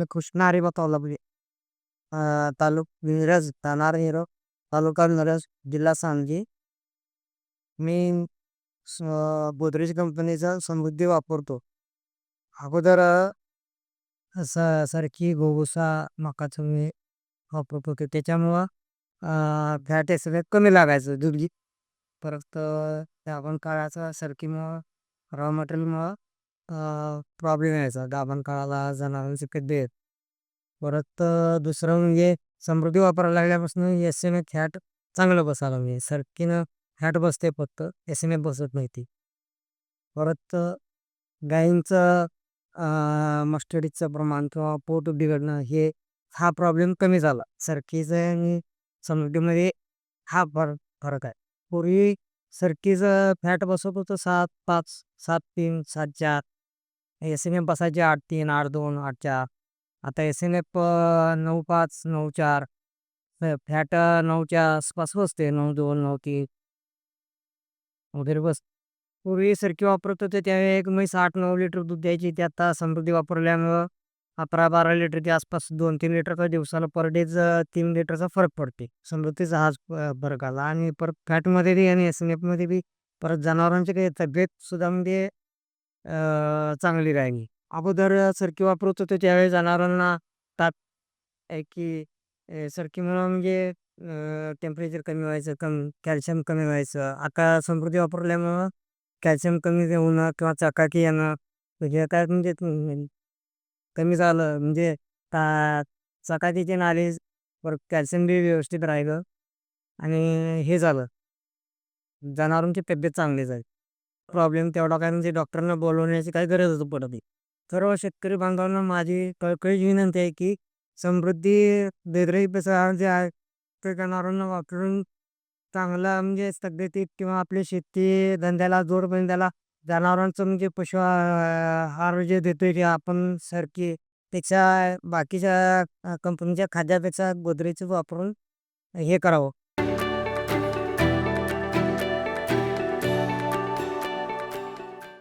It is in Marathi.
मी कृष्णा हरिबा तौलबे मिरज तानार हिरो तालुका मिरज जिल्हा सांगली. मी गोदरेज कंपनीचा समृद्धी वापरतो. अगोदर सारखी गोवुसा मकाचं मी वापरत होते. त्याच्यामुळं फॅट एसिड कमी लागायचं दुधी. परत दाबण काळाचा सरकीमुळं रॉ मटेरियलमुळं प्रॉब्लेम यायचा दाबण काळाला जनावरांची तब्येत. परत दुसरं म्हणजे समृद्धी वापरायला लागल्यापासून एस-एम-एफ फॅट चांगलं बसायला म्हणजे सरकीनं फॅट बसते फक्त एस-एम-एफ बसत नाही ती. परत गाईंचं मस्टडीचं प्रमाण किंवा पोट बिघडणं हा प्रॉब्लेम कमी झाला सरकीचं आणि समृद्धीमध्ये. हा फरक आहे. पूर्वी सरकीचं फॅट बसत होतं 7-5 7-3 7-4. एस-एम-एफ बसायचे 8-3 8-2 8-4. आता एस-एम-एफ 9-5 9-4. फॅट 9च्या आसपास बसते 9-2 9-3 वगैरे बस. पूर्वी सरकी वापरत होते त्यावेळी एक म्हैस 8-9 लिटर दूध द्यायची. ते आता समृद्धी वापरल्यामुळं 11-12 लिटरच्या आसपास 2-3 लिटर का दिवसाला पर डेच 3 लिटरचा फरक पडते. समृद्धीचा हाच फरक आला आणि परत फॅटमध्ये बी आणि एस-एम-एफमध्ये बी परत जनावरांची काही तब्येत सुद्धा म्हणजे चांगली राहिली. अगोदर सरकी वापरत होतो त्यावेळी जनावरांना ताप की सरकीमुळं म्हणजे टेम्परेचर कमी व्हायचं, कॅल्शियम कमी व्हायचं. आता समृद्धी वापरल्यामुळं कॅल्शियम कमी होणं किंवा चकाकी येणं म्हणजे काय म्हणजे कमी झालं म्हणजे का चकाकीचे नाले परत कॅल्शियम बी व्यवस्थित राहिलं आणि हे झालं जनावरांची तब्येत चांगली झाली. प्रॉब्लेम तेवढा काय म्हणजे डॉक्टरांना बोलवण्याची काही गरजच पडत नाही. सर्व शेतकरी बांधवांना माझी कळकळीची विनंती आहे की समृद्धी देदरेज जे आहे ते जनावरांना वापरून चांगला म्हणजे तब्येतीत किंवा आपल्या शेती धंद्याला जोडधंद्याला जनावरांचं म्हणजे पशु आहार जे देतोय ते आपण सरकी पेक्षा बाकीच्या कंपनीच्या खाद्यापेक्षा गोदरेज वापरून हे करावं.